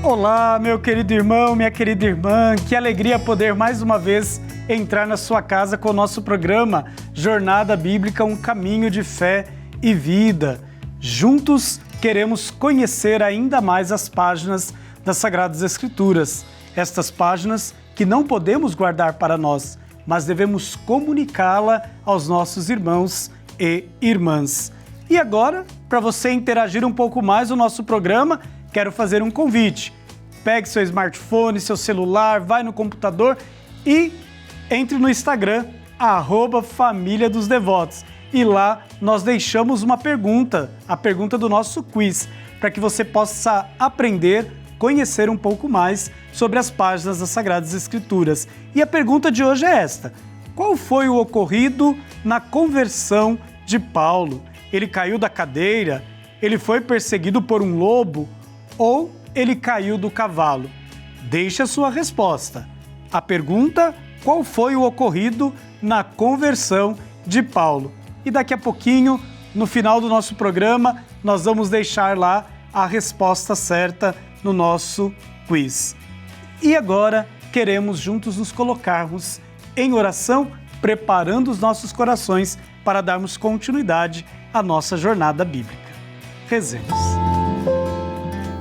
Olá, meu querido irmão, minha querida irmã, que alegria poder mais uma vez entrar na sua casa com o nosso programa Jornada Bíblica, um caminho de fé e vida. Juntos queremos conhecer ainda mais as páginas das Sagradas Escrituras, estas páginas que não podemos guardar para nós, mas devemos comunicá-la aos nossos irmãos e irmãs. E agora, para você interagir um pouco mais no nosso programa, quero fazer um convite. Pegue seu smartphone, seu celular, vai no computador e entre no Instagram, @Família dos Devotos. E lá nós deixamos uma pergunta, a pergunta do nosso quiz, para que você possa aprender, conhecer um pouco mais sobre as páginas das Sagradas Escrituras. E a pergunta de hoje é esta: qual foi o ocorrido na conversão de Paulo? Ele caiu da cadeira? Ele foi perseguido por um lobo? Ou ele caiu do cavalo? Deixe a sua resposta. A pergunta: qual foi o ocorrido na conversão de Paulo? E daqui a pouquinho, no final do nosso programa, nós vamos deixar lá a resposta certa no nosso quiz. E agora, queremos juntos nos colocarmos em oração, preparando os nossos corações para darmos continuidade à nossa jornada bíblica. Rezemos.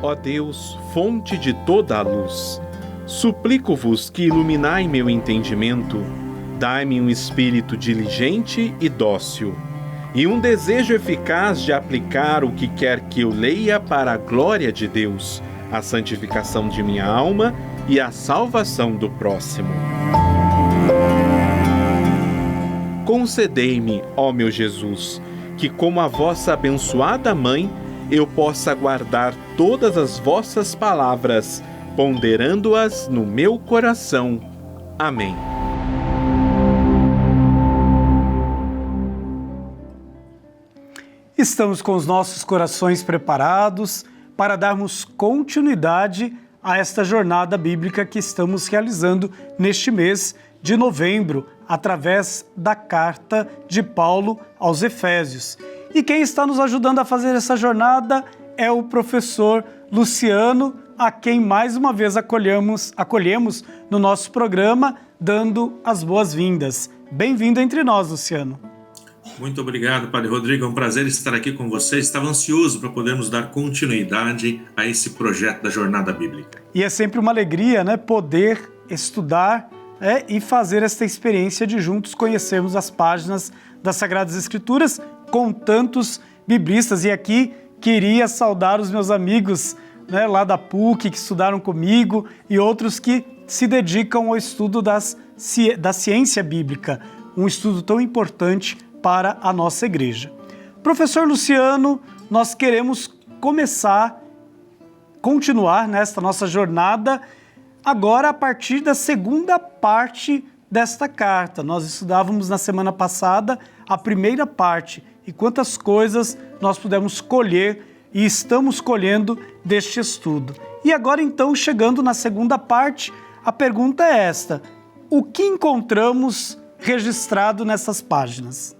Ó Deus, fonte de toda a luz, suplico-vos que iluminai meu entendimento, dai-me um espírito diligente e dócil, e um desejo eficaz de aplicar o que quer que eu leia para a glória de Deus, a santificação de minha alma e a salvação do próximo. Concedei-me, ó meu Jesus, que como a vossa abençoada mãe, eu possa guardar todas as vossas palavras, ponderando-as no meu coração. Amém. Estamos com os nossos corações preparados para darmos continuidade a esta jornada bíblica que estamos realizando neste mês de novembro, através da carta de Paulo aos Efésios. E quem está nos ajudando a fazer essa jornada é o professor Luciano, a quem mais uma vez acolhemos no nosso programa, dando as boas-vindas. Bem-vindo entre nós, Luciano. Muito obrigado, Padre Rodrigo. É um prazer estar aqui com você. Estava ansioso para podermos dar continuidade a esse projeto da Jornada Bíblica. E é sempre uma alegria, né, poder estudar e fazer esta experiência de juntos conhecermos as páginas das Sagradas Escrituras com tantos biblistas. E aqui queria saudar os meus amigos, né, lá da PUC, que estudaram comigo, e outros que se dedicam ao estudo da ciência bíblica, um estudo tão importante para a nossa igreja. Professor Luciano, nós queremos continuar nesta nossa jornada agora a partir da segunda parte desta carta. Nós estudávamos na semana passada a primeira parte e quantas coisas nós pudemos colher e estamos colhendo deste estudo. E agora então, chegando na segunda parte, a pergunta é esta: o que encontramos registrado nessas páginas?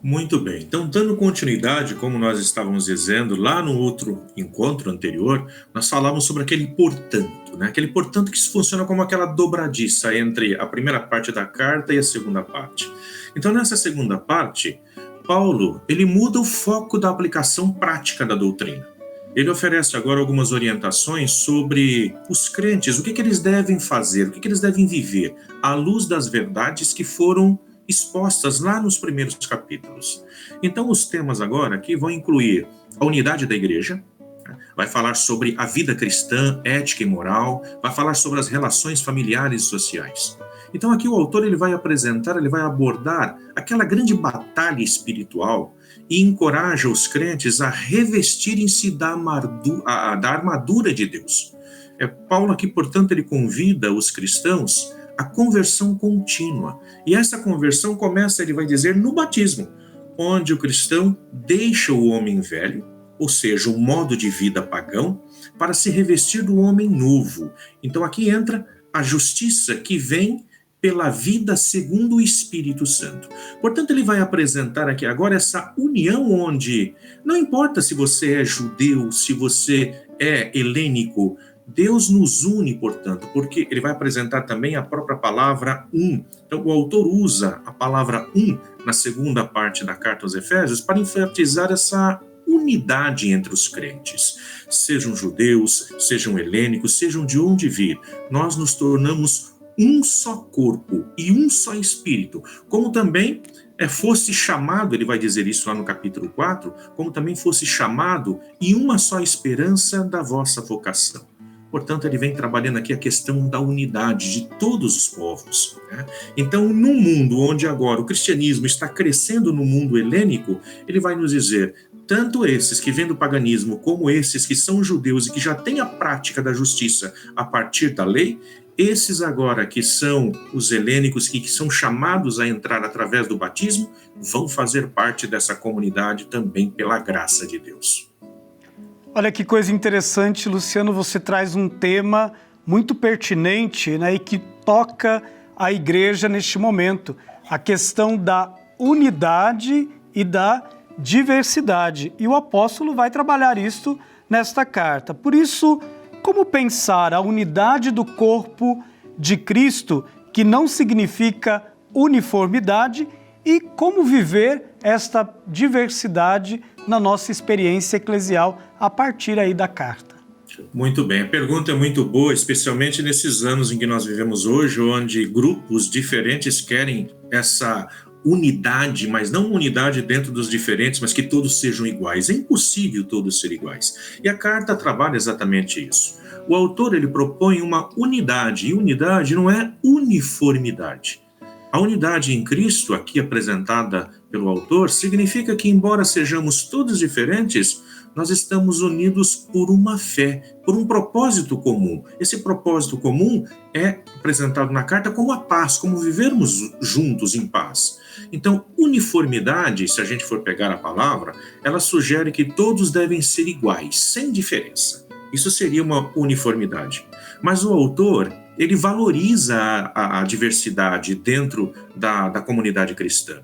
Muito bem. Então, dando continuidade, como nós estávamos dizendo, lá no outro encontro anterior, nós falávamos sobre aquele portanto, né? Aquele portanto que funciona como aquela dobradiça entre a primeira parte da carta e a segunda parte. Então, nessa segunda parte, Paulo, ele muda o foco da aplicação prática da doutrina. Ele oferece agora algumas orientações sobre os crentes, o que eles devem fazer, o que eles devem viver, à luz das verdades que foram expostas lá nos primeiros capítulos. Então, os temas agora aqui vão incluir a unidade da igreja, vai falar sobre a vida cristã, ética e moral, vai falar sobre as relações familiares e sociais. Então, aqui o autor ele vai abordar aquela grande batalha espiritual e encoraja os crentes a revestirem-se da armadura de Deus. Paulo aqui, portanto, ele convida os cristãos a conversão contínua. E essa conversão começa, ele vai dizer, no batismo, onde o cristão deixa o homem velho, ou seja, o modo de vida pagão, para se revestir do homem novo. Então aqui entra a justiça que vem pela vida segundo o Espírito Santo. Portanto, ele vai apresentar aqui agora essa união onde não importa se você é judeu, se você é helênico, Deus nos une, portanto, porque ele vai apresentar também a própria palavra Então, o autor usa a palavra na segunda parte da carta aos Efésios para enfatizar essa unidade entre os crentes. Sejam judeus, sejam helênicos, sejam de onde vir, nós nos tornamos um só corpo e um só espírito, como também fosse chamado, ele vai dizer isso lá no capítulo 4, como também fosse chamado em uma só esperança da vossa vocação. Portanto, ele vem trabalhando aqui a questão da unidade de todos os povos, né? Então, no mundo onde agora o cristianismo está crescendo no mundo helênico, ele vai nos dizer, tanto esses que vêm do paganismo, como esses que são judeus e que já têm a prática da justiça a partir da lei, esses agora que são os helênicos, que são chamados a entrar através do batismo, vão fazer parte dessa comunidade também pela graça de Deus. Olha que coisa interessante, Luciano, você traz um tema muito pertinente, né, e que toca a igreja neste momento, a questão da unidade e da diversidade. E o apóstolo vai trabalhar isto nesta carta. Por isso, como pensar a unidade do corpo de Cristo, que não significa uniformidade, e como viver esta diversidade na nossa experiência eclesial a partir aí da carta? Muito bem, a pergunta é muito boa, especialmente nesses anos em que nós vivemos hoje, onde grupos diferentes querem essa unidade, mas não unidade dentro dos diferentes, mas que todos sejam iguais. É impossível todos serem iguais. E a carta trabalha exatamente isso. O autor, ele propõe uma unidade, e unidade não é uniformidade. A unidade em Cristo, aqui apresentada pelo autor, significa que, embora sejamos todos diferentes, nós estamos unidos por uma fé, por um propósito comum. Esse propósito comum é apresentado na carta como a paz, como vivermos juntos em paz. Então, uniformidade, se a gente for pegar a palavra, ela sugere que todos devem ser iguais, sem diferença. Isso seria uma uniformidade. Mas o autor, ele valoriza a diversidade dentro da comunidade cristã.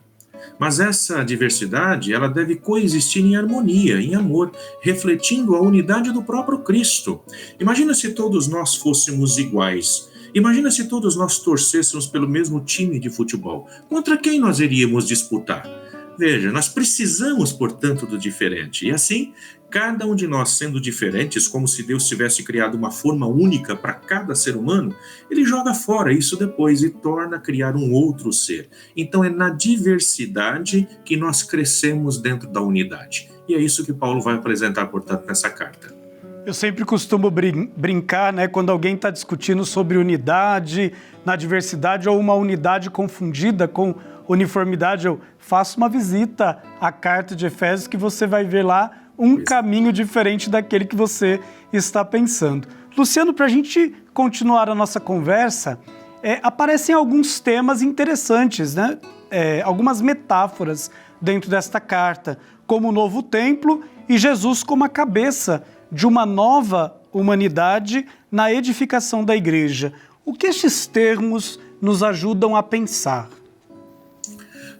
Mas essa diversidade, ela deve coexistir em harmonia, em amor, refletindo a unidade do próprio Cristo. Imagina se todos nós fôssemos iguais. Imagina se todos nós torcêssemos pelo mesmo time de futebol. Contra quem nós iríamos disputar? Veja, nós precisamos, portanto, do diferente. E assim, cada um de nós sendo diferentes, como se Deus tivesse criado uma forma única para cada ser humano, ele joga fora isso depois e torna a criar um outro ser. Então é na diversidade que nós crescemos dentro da unidade. E é isso que Paulo vai apresentar, portanto, nessa carta. Eu sempre costumo brincar, né, quando alguém está discutindo sobre unidade na diversidade ou uma unidade confundida com uniformidade, eu faço uma visita à carta de Efésios que você vai ver lá um caminho diferente daquele que você está pensando. Luciano, para a gente continuar a nossa conversa, aparecem alguns temas interessantes, né? Algumas metáforas dentro desta carta, como o novo templo e Jesus como a cabeça de uma nova humanidade na edificação da igreja. O que estes termos nos ajudam a pensar?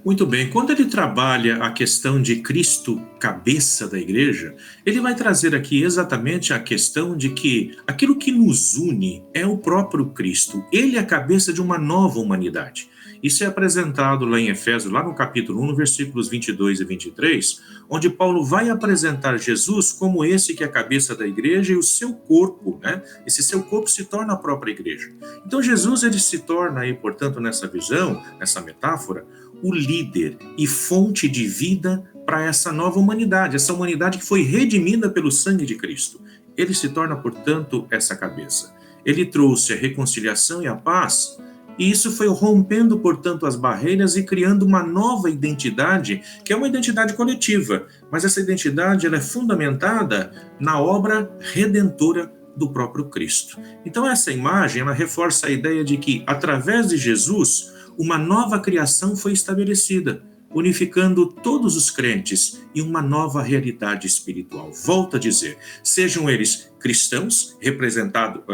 Muito bem, quando ele trabalha a questão de Cristo, cabeça da igreja, ele vai trazer aqui exatamente a questão de que aquilo que nos une é o próprio Cristo. Ele é a cabeça de uma nova humanidade. Isso é apresentado lá em Efésios, lá no capítulo 1, no versículos 22 e 23, onde Paulo vai apresentar Jesus como esse que é a cabeça da igreja e o seu corpo, né? Esse seu corpo se torna a própria igreja. Então Jesus, ele se torna aí, portanto, nessa visão, nessa metáfora, o líder e fonte de vida para essa nova humanidade, essa humanidade que foi redimida pelo sangue de Cristo. Ele se torna, portanto, essa cabeça. Ele trouxe a reconciliação e a paz, e isso foi rompendo, portanto, as barreiras e criando uma nova identidade, que é uma identidade coletiva, mas essa identidade ela é fundamentada na obra redentora do próprio Cristo. Então essa imagem ela reforça a ideia de que, através de Jesus, uma nova criação foi estabelecida, unificando todos os crentes em uma nova realidade espiritual. Volto a dizer, sejam eles cristãos,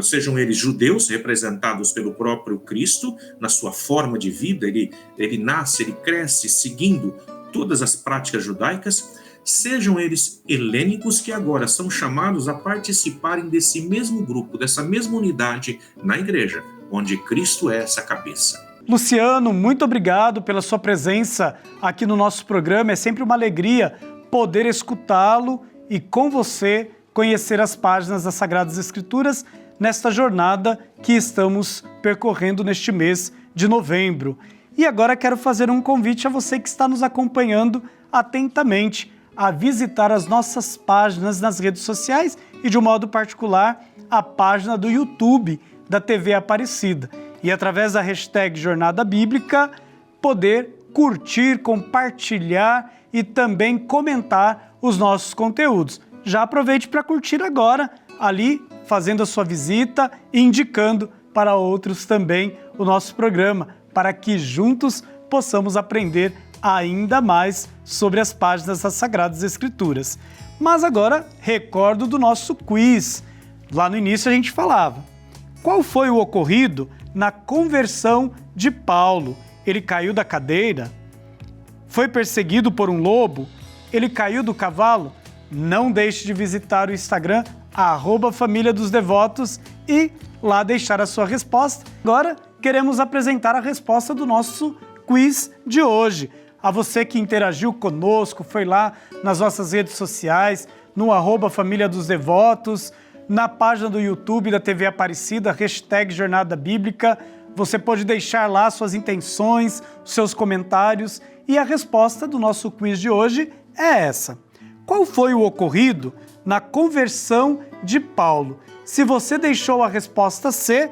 sejam eles judeus, representados pelo próprio Cristo, na sua forma de vida, ele nasce, ele cresce seguindo todas as práticas judaicas, sejam eles helênicos que agora são chamados a participarem desse mesmo grupo, dessa mesma unidade na igreja, onde Cristo é essa cabeça. Luciano, muito obrigado pela sua presença aqui no nosso programa. É sempre uma alegria poder escutá-lo e com você conhecer as páginas das Sagradas Escrituras nesta jornada que estamos percorrendo neste mês de novembro. E agora quero fazer um convite a você que está nos acompanhando atentamente a visitar as nossas páginas nas redes sociais e, de um modo particular, a página do YouTube da TV Aparecida. E através da hashtag Jornada Bíblica, poder curtir, compartilhar e também comentar os nossos conteúdos. Já aproveite para curtir agora, ali fazendo a sua visita e indicando para outros também o nosso programa, para que juntos possamos aprender ainda mais sobre as páginas das Sagradas Escrituras. Mas agora, recordo do nosso quiz. Lá no início a gente falava: qual foi o ocorrido na conversão de Paulo? Ele caiu da cadeira? Foi perseguido por um lobo? Ele caiu do cavalo? Não deixe de visitar o Instagram, @Família dos Devotos, e lá deixar a sua resposta. Agora queremos apresentar a resposta do nosso quiz de hoje. A você que interagiu conosco, foi lá nas nossas redes sociais, no @Família dos Devotos, na página do YouTube da TV Aparecida, hashtag Jornada Bíblica. Você pode deixar lá suas intenções, seus comentários, e a resposta do nosso quiz de hoje é essa. Qual foi o ocorrido na conversão de Paulo? Se você deixou a resposta C,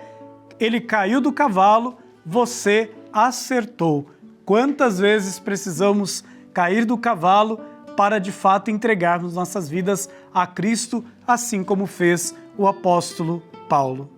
ele caiu do cavalo, você acertou. Quantas vezes precisamos cair do cavalo para de fato entregarmos nossas vidas a Cristo, assim como fez o apóstolo Paulo?